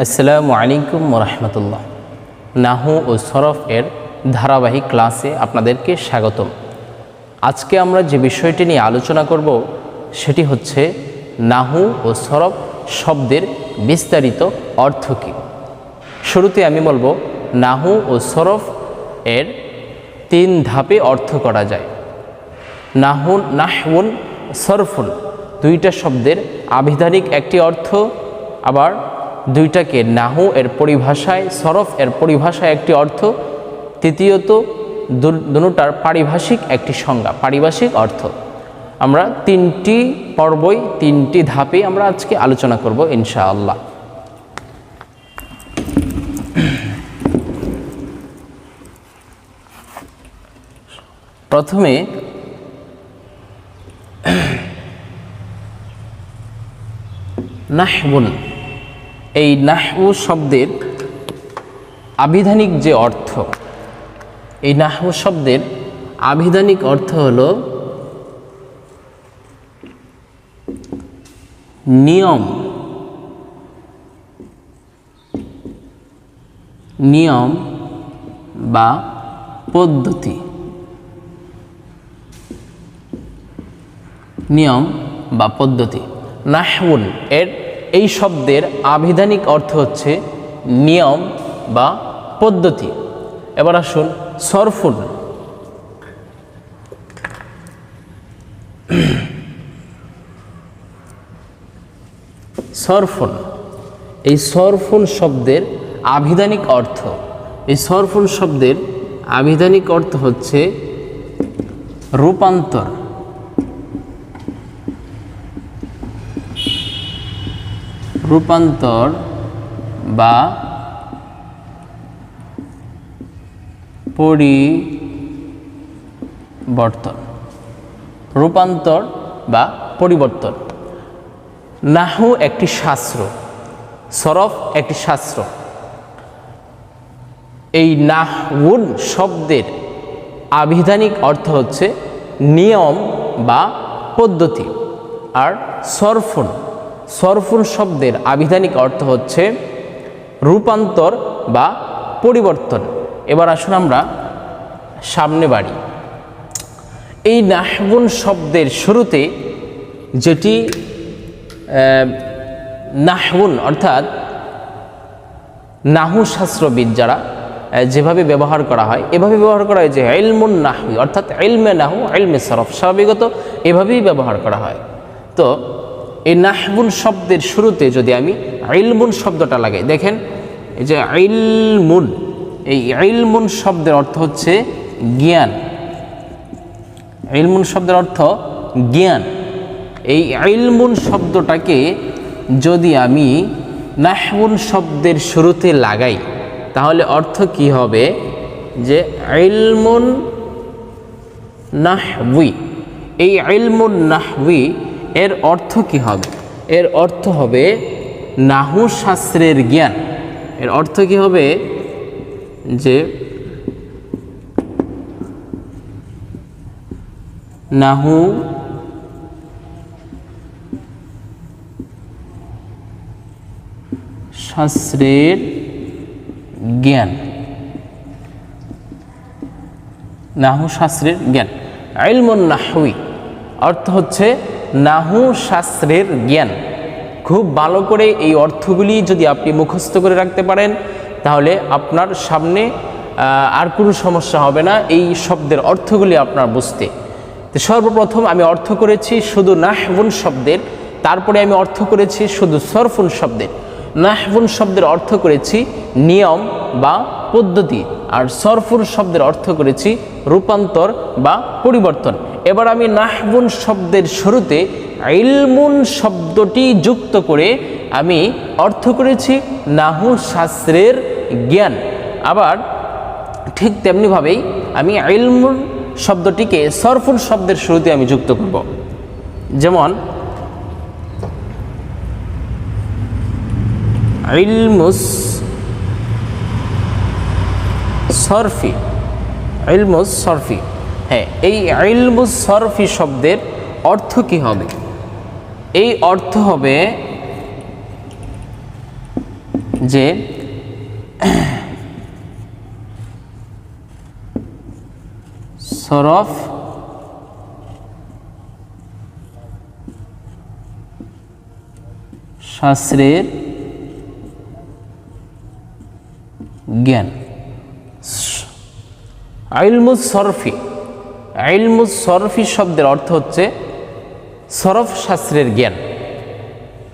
আসসালামু আলাইকুম ওরহমতুল্লাহ। নাহু ও সরফ এর ধারাবাহিক ক্লাসে আপনাদেরকে স্বাগতম। আজকে আমরা যে বিষয়টি নিয়ে আলোচনা করব সেটি হচ্ছে নাহু ও সরফ শব্দের বিস্তারিত অর্থ কী। শুরুতে আমি বলবো নাহু ও সরফ এর 3 ধাপে অর্থ করা যায়। নাহউন সরফুন দুইটা শব্দের আবিধানিক একটি অর্থ, আবার দুইটাকে নাহু এর পরিভাষায় সরফ এর পরিভাষায় একটি অর্থ, তৃতীয়ত দুটোটার পারিভাষিক একটি সংজ্ঞা, পারিভাষিক অর্থ। আমরা 3টি পর্বই 3টি ধাপে আমরা আজকে আলোচনা করব ইনশাআল্লাহ। প্রথমে নাহউন, এই নাহউ শব্দের আবিধানিক যে অর্থ, এই নাহউ শব্দের আবিধানিক অর্থ হলো নিয়ম, নিয়ম বা পদ্ধতি, নিয়ম বা পদ্ধতি। নাহউন এর এই শব্দের আবিধানিক অর্থ হচ্ছে নিয়ম বা পদ্ধতি। এবার আসুন সরফুন, সরফুন, এই সরফুন শব্দের আবিধানিক অর্থ, এই সরফুন শব্দের আবিধানিক অর্থ হচ্ছে রূপান্তর, রূপান্তর বা পরিবর্তন, রূপান্তর বা পরিবর্তন। নাহু একটি শাস্ত্র, সরফ একটি শাস্ত্র। এই নাহউন শব্দের আবিধানিক অর্থ হচ্ছে নিয়ম বা পদ্ধতি, আর সরফুন, সরফুন শব্দের আবিধানিক অর্থ হচ্ছে রূপান্তর বা পরিবর্তন। এবার আসুন আমরা সামনে বাড়ি। এই নাহউন শব্দের শুরুতে যেটি নাহউন অর্থাৎ নাহু শাস্ত্রবিদ যারা যেভাবে ব্যবহার করা হয়, এভাবে ব্যবহার করা হয় যে ইলমুন নাহউই অর্থাৎ ইলমে নাহু ইলমে সরফ, স্বাভাবিকত এভাবেই ব্যবহার করা হয়। তো এই নাহউন শব্দের শুরুতে যদি আমি ইলমুন শব্দটা লাগাই, দেখেন এই যে ইলমুন, এই ইলমুন শব্দের অর্থ হচ্ছে জ্ঞান, ইলমুন শব্দের অর্থ জ্ঞান। এই ইলমুন শব্দটাকে যদি আমি নাহউন শব্দের শুরুতে লাগাই তাহলে অর্থ কি হবে যে ইলমুন নাহউই। এই ইলমুন নাহউই এর অর্থ কি হবে? এর অর্থ হবে নাহু শাস্ত্রের জ্ঞান। এর অর্থ কি হবে যে নাহু শাস্ত্রের জ্ঞান, নাহু শাস্ত্রের জ্ঞান। ইলমুন নাহউই অর্থ হচ্ছে নাহু শাস্ত্রের জ্ঞান। খুব ভালো করে এই অর্থগুলি যদি আপনি মুখস্থ করে রাখতে পারেন তাহলে আপনার সামনে আর কোনো সমস্যা হবে না এই শব্দের অর্থগুলি আপনার বুঝতে। তো সর্বপ্রথম আমি অর্থ করেছি শুধু নাহউন শব্দের, তারপরে আমি অর্থ করেছি শুধু সরফুন শব্দের। নাহউন শব্দের অর্থ করেছি নিয়ম বা পদ্ধতি, আর সরফুন শব্দের অর্থ করেছি রূপান্তর বা পরিবর্তন। এবার আমি নাহউন শব্দের শুরুতে ইলমুন শব্দটি যুক্ত করে আমি অর্থ করেছি নাহু শাস্ত্রের জ্ঞান। আবার ঠিক তেমনিভাবেই আমি ইলমুন শব্দটিকে সরফুন শব্দের শুরুতে আমি যুক্ত করব। যেমন ইলমুস সরফি, ইলমুস সরফি। হ্যাঁ, এই ইলমুস সরফি শব্দের অর্থ কি হবে? এই অর্থ হবে যে সরফ শাস্ত্রের জ্ঞান। ইলমুস সরফি, ইলমুস সরফি শব্দের অর্থ হচ্ছে সরফ শাস্ত্রের জ্ঞান।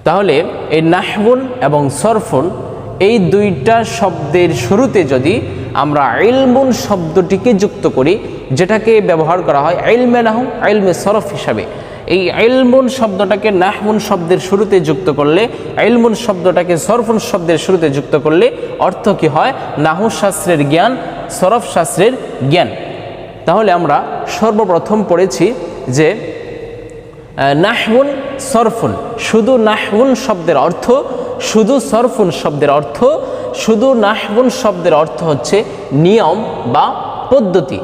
তাহলে এই নাহবুন এবং সরফুন এই দুইটা শব্দের শুরুতে যদি আমরা ইলমুন শব্দটিকে যুক্ত করি, যেটাকে ব্যবহার করা হয় ইলমে নাহু ইলমে সরফ হিসাবে, এই ইলমুন শব্দটাকে নাহবুন শব্দের শুরুতে যুক্ত করলে, ইলমুন শব্দটাকে সরফুন শব্দের শুরুতে যুক্ত করলে অর্থ কি হয়? নাহু শাস্ত্রের জ্ঞান, সরফ শাস্ত্রের জ্ঞান। তাহলে আমরা সর্বপ্রথম পড়েছি যে নাহবুন সরফুন, শুধু নাহবুন শব্দের অর্থ, শুধু সরফুন শব্দের অর্থ, শুধু নাহবুন শব্দের অর্থ হচ্ছে নিয়ম বা পদ্ধতি,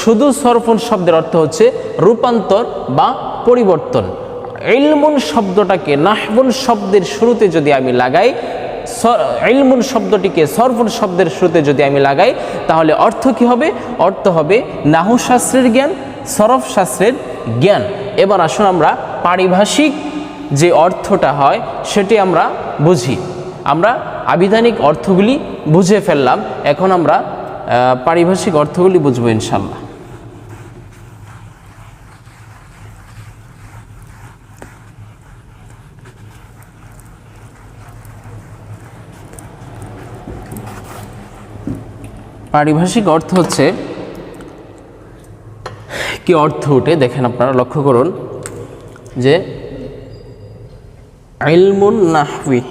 শুধু সরফুন শব্দের অর্থ হচ্ছে রূপান্তর বা পরিবর্তন। ইলমুন শব্দটাকে নাহবুন শব্দের শুরুতে যদি আমি লাগাই, ইলমুন শব্দটিকে সরফুন শব্দের শুরুতে যদি আমি লাগাই, তাহলে অর্থ কি হবে? অর্থ হবে নাহু শাস্ত্রের জ্ঞান, সরফ শাস্ত্রের জ্ঞান। এবার আসুন আমরা পারিভাষিক যে অর্থটা হয় সেটি আমরা বুঝি। আমরা আবিধানিক অর্থগুলি বুঝে ফেললাম, এখন আমরা পারিভাষিক অর্থগুলি বুঝবো ইনশাল্লাহ। পারিভাষিক অর্থ হচ্ছে কি অর্থ ওঠে দেখেন, আপনারা লক্ষ্য করুন যে ইলমুন নাহবি,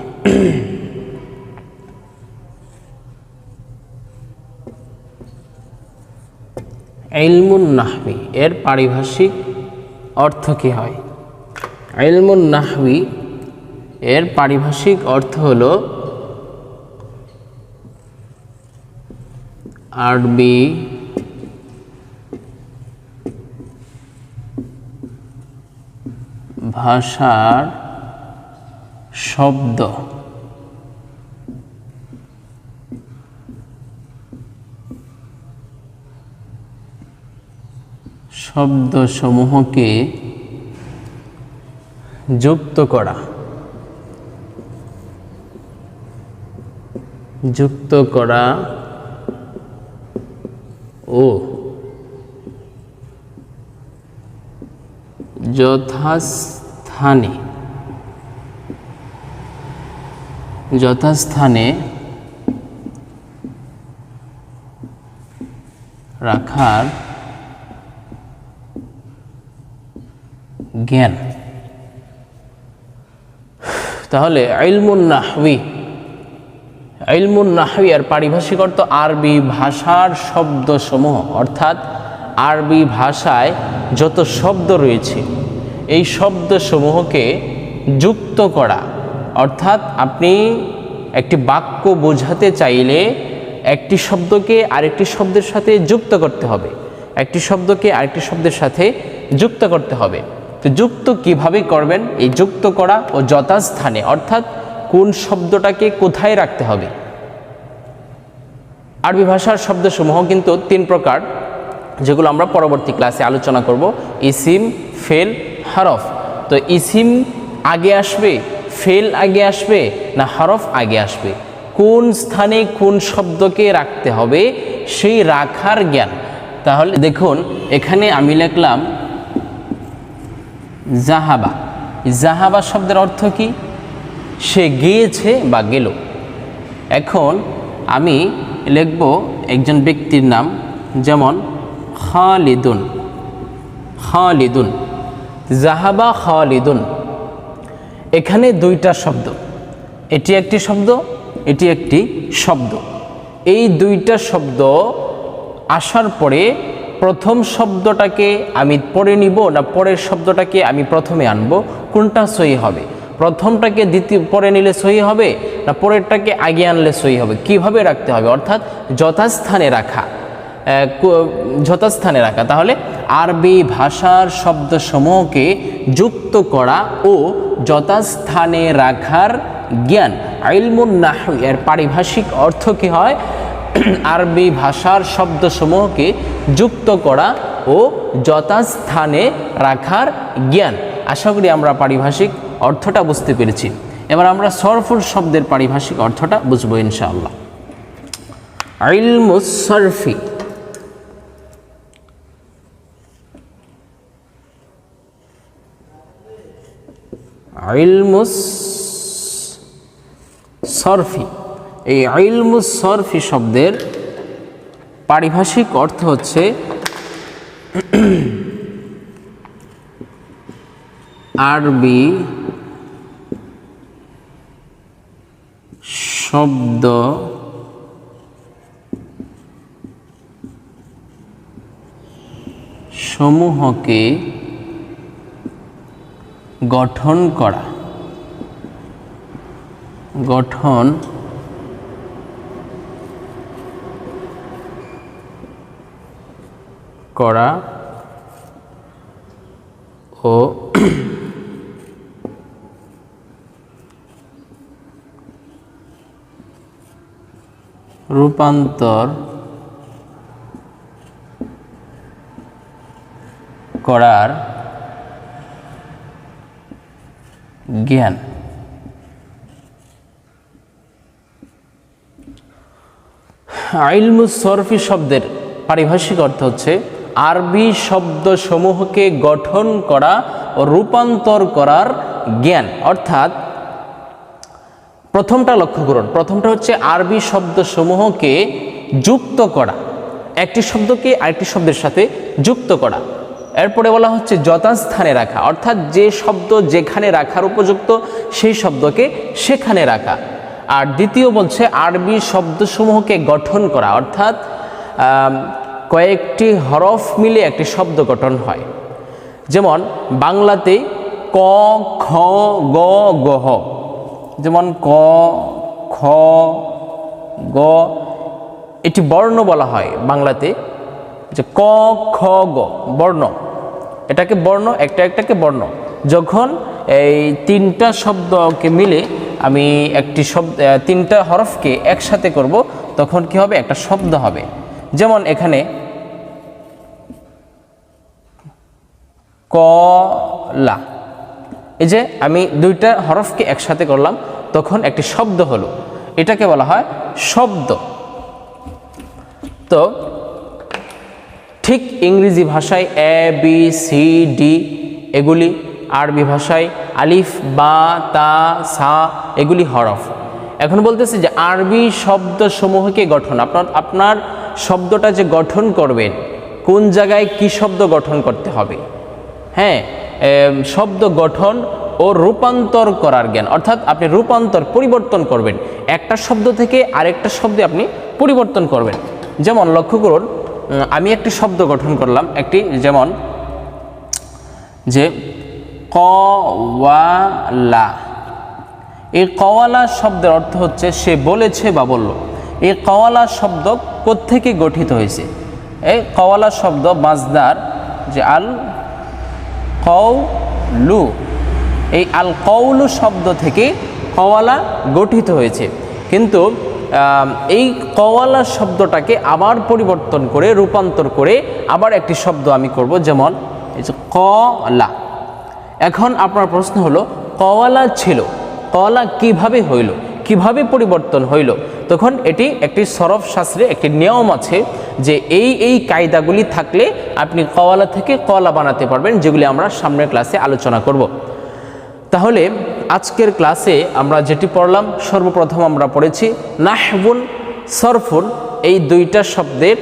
ইলমুন নাহবি এর পারিভাষিক অর্থ কি হয়? ইলমুন নাহবি এর পারিভাষিক অর্থ হলো আরবি ভাষার শব্দ শব্দসমূহকে যুক্ত করা, যুক্ত করা ও যথাস্থানে রাখার জ্ঞান। তাহলে ইলমুন নাহবি, ইলমুন নাহবি আর পারিভাষিক অর্থ আরবি ভাষার শব্দসমূহ, অর্থাৎ আরবি ভাষায় যত শব্দ রয়েছে এই শব্দসমূহকে যুক্ত করা। অর্থাৎ আপনি একটি বাক্য বোঝাতে চাইলে একটি শব্দকে আরেকটি শব্দের সাথে যুক্ত করতে হবে, একটি শব্দকে আরেকটি শব্দের সাথে যুক্ত করতে হবে। তো যুক্ত কিভাবে করবেন? এই যুক্ত করা ও যথাস্থানে, অর্থাৎ কোন শব্দটাকে কোথায় রাখতে হবে। আরবি ভাষার শব্দসমূহ কিন্তু তিন প্রকার, যেগুলো আমরা পরবর্তী ক্লাসে আলোচনা করব। ইসিম, ফেল, হরফ। তো ইসিম আগে আসবে, ফেল আগে আসবে, না হরফ আগে আসবে, কোন স্থানে কোন শব্দকে রাখতে হবে সেই রাখার জ্ঞান। তাহলে দেখুন এখানে আমি লিখলাম জাহাবা। জাহাবা শব্দের অর্থ কি? সে গিয়েছে বা গেল। এখন আমি লিখব একজন ব্যক্তির নাম, যেমন খালিদুন। খালিদুন, জাহাবা খালিদুন। এখানে দুইটা শব্দ, এটি একটি শব্দ, এটি একটি শব্দ। এই দুইটা শব্দ আসার পরে প্রথম শব্দটাকে আমি পরে নিব না পরের শব্দটাকে আমি প্রথমে আনব, কোনটা সহি হবে? প্রথমটাকে পরে নিলে সহি হবে না পরেরটাকে আগে আনলে সহি হবে? কিভাবে রাখতে হবে? অর্থাৎ যথাস্থানে রাখা, যথাস্থানে রাখা। তাহলে আরবি ভাষার শব্দসমূহকে যুক্ত করা ও যথাস্থানে রাখার জ্ঞান। ইলমুন নাহউ এর পারিভাষিক অর্থ কি হয়? আরবি ভাষার শব্দসমূহকে যুক্ত করা ও যথাস্থানে রাখার জ্ঞান। আশা করি আমরা পারিভাষিক অর্থটা বুঝতে পেরেছি। এবার আমরা সরফুল শব্দের পারিভাষিক অর্থটা বুঝবো ইনশাআল্লাহ। ইলমুস সরফি, ইলমুস সরফি, এই ইলমুস সরফি শব্দের পারিভাষিক অর্থ হচ্ছে আরবি শব্দ সমূহকে গঠন করা, গঠন করা ও রূপান্তর করার জ্ঞান। ইলমুস সরফি শব্দের পারিভাষিক অর্থ হচ্ছে আরবি শব্দসমূহকে গঠন করা ও রূপান্তর করার জ্ঞান। অর্থাৎ প্রথমটা লক্ষ্য করুন, প্রথমটা হচ্ছে আরবি শব্দসমূহকে যুক্ত করা, একটি শব্দকে আরেকটি শব্দের সাথে যুক্ত করা। এরপরে বলা হচ্ছে যথাস্থানে রাখা, অর্থাৎ যে শব্দ যেখানে রাখার উপযুক্ত সেই শব্দকে সেখানে রাখা। আর দ্বিতীয় বলছে আরবি শব্দসমূহকে গঠন করা, অর্থাৎ কয়েকটি হরফ মিলে একটি শব্দ গঠন হয়। যেমন বাংলাতে ক, খ, গ, গহ, যেমন ক, খ, গ এটি বর্ণ বলা হয় বাংলাতে, যে ক, খ, গ বর্ণ, এটাকে বর্ণ, একটা একটাকে বর্ণ। যখন এই তিনটা শব্দকে মিলে আমি একটি শব্দ, তিনটা হরফকে একসাথে করব, তখন কি হবে? একটা শব্দ হবে। যেমন এখানে কলা, এই যে আমি দুইটা হরফকে একসাথে করলাম, তখন একটি শব্দ হলো, এটাকে বলা হয় শব্দ। তো ঠিক ইংরেজি ভাষায় এ, বি, সি, ডি এগুলি, আরবি ভাষায় আলিফ, বা, তা, সা এগুলি হরফ। এখন বলতেছে যে আরবি শব্দসমূহকে গঠন, আপনার শব্দটা যে গঠন করবেন, কোন জায়গায় কি শব্দ গঠন করতে হবে, হ্যাঁ, শব্দ গঠন ও রূপান্তর করার জ্ঞান। অর্থাৎ আপনি রূপান্তর, পরিবর্তন করবেন, একটা শব্দ থেকে আরেকটা শব্দে আপনি পরিবর্তন করবেন। যেমন লক্ষ্য করুন, আমি একটি শব্দ গঠন করলাম, একটি, যেমন যে কওয়ালা, এই কওয়ালা শব্দের অর্থ হচ্ছে সে বলেছে বা বলল। এই কওয়ালা শব্দ কোত্থেকে গঠিত হয়েছে? এই কওয়ালা শব্দ মাজদার, যে আল কওলু, এই আল কওলু শব্দ থেকে কওয়ালা গঠিত হয়েছে। কিন্তু এই কওয়ালা শব্দটাকে আবার পরিবর্তন করে, রূপান্তর করে আবার একটি শব্দ আমি করব, যেমন এই যে কলা। এখন আপনার প্রশ্ন হলো, কওয়ালা ছিল, কওয়ালা কিভাবে হইল, কিভাবে পরিবর্তন হইল? তখন এটি একটি সরফ শাস্ত্রে একটি নিয়ম আছে যে এই কায়দাগুলি থাকলে আপনি কওয়ালা থেকে কওলা বানাতে পারবেন, যেগুলি আমরা সামনের ক্লাসে আলোচনা করব। তাহলে আজকের ক্লাসে আমরা যেটি পড়লাম, সর্বপ্রথম আমরা পড়েছি নাহবুন সরফুন, এই দুইটা শব্দের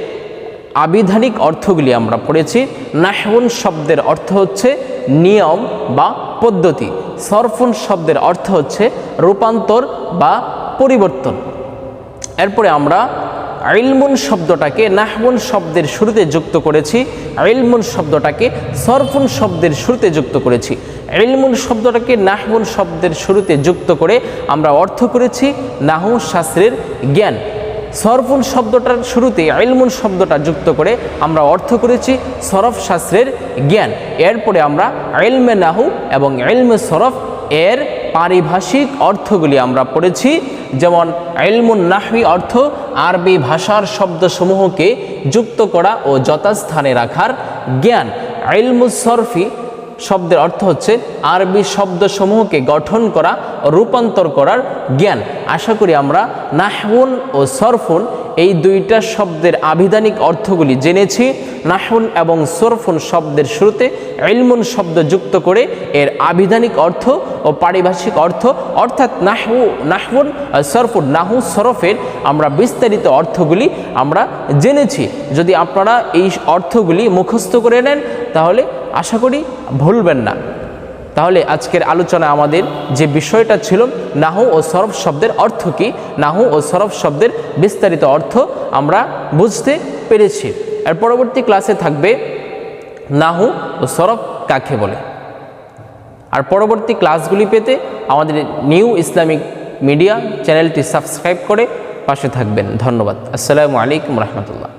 আবিধানিক অর্থগুলি আমরা পড়েছি। নাহবুন শব্দের অর্থ হচ্ছে নিয়ম বা পদ্ধতি, সরফুন শব্দের অর্থ হচ্ছে রূপান্তর বা পরিবর্তন। এরপরে আমরা ইলমুন শব্দটাকে নাহবুন শব্দের শুরুতে যুক্ত করেছি, ইলমুন শব্দটাকে সরফুন শব্দের শুরুতে যুক্ত করেছি। ইলমুন শব্দটাকে নাহবুন শব্দের শুরুতে যুক্ত করে আমরা অর্থ করেছি নাহু শাস্ত্রের জ্ঞান। সরফুন শব্দটার শুরুতে ইলমুন শব্দটা যুক্ত করে আমরা অর্থ করেছি সরফ শাস্ত্রের জ্ঞান। এরপরে আমরা ইলমে নাহু এবং ইলমে সরফ এর পারিভাষিক অর্থগুলি আমরা পড়েছি, যেমন ইলমুন নাহওয়ি অর্থ আরবি ভাষার শব্দসমূহকে যুক্ত করা ও যথাস্থানে রাখার জ্ঞান। ইলমুস সরফি শব্দের অর্থ হচ্ছে আরবি শব্দসমূহকে গঠন করা ও রূপান্তর করার জ্ঞান। আশা করি আমরা নাহউন ও সরফুন এই দুইটা শব্দের আবিধানিক অর্থগুলি জেনেছি। নাহউন এবং সরফুন শব্দের শুরুতে ইলমুন শব্দ যুক্ত করে এর আবিধানিক অর্থ ও পারিভাষিক অর্থ অর্থাৎ নাহউন সরফুন নাহু সরফের আমরা বিস্তারিত অর্থগুলি আমরা জেনেছি। যদি আপনারা এই অর্থগুলি মুখস্থ করে নেন তাহলে আশা করি ভুলবেন না। তাহলে আজকের আলোচনা আমাদের যে বিষয়টা ছিল নাহু ও সরফ শব্দের অর্থ কী, নাহু ও সরফ শব্দের বিস্তারিত অর্থ আমরা বুঝতে পেরেছি। আর পরবর্তী ক্লাসে থাকবে নাহু ও সরফ কাকে বলে। আর পরবর্তী ক্লাসগুলি পেতে আমাদের নিউ ইসলামিক মিডিয়া চ্যানেলটি সাবস্ক্রাইব করে পাশে থাকবেন। ধন্যবাদ। আসসালামু আলাইকুম রহমতুল্লাহ।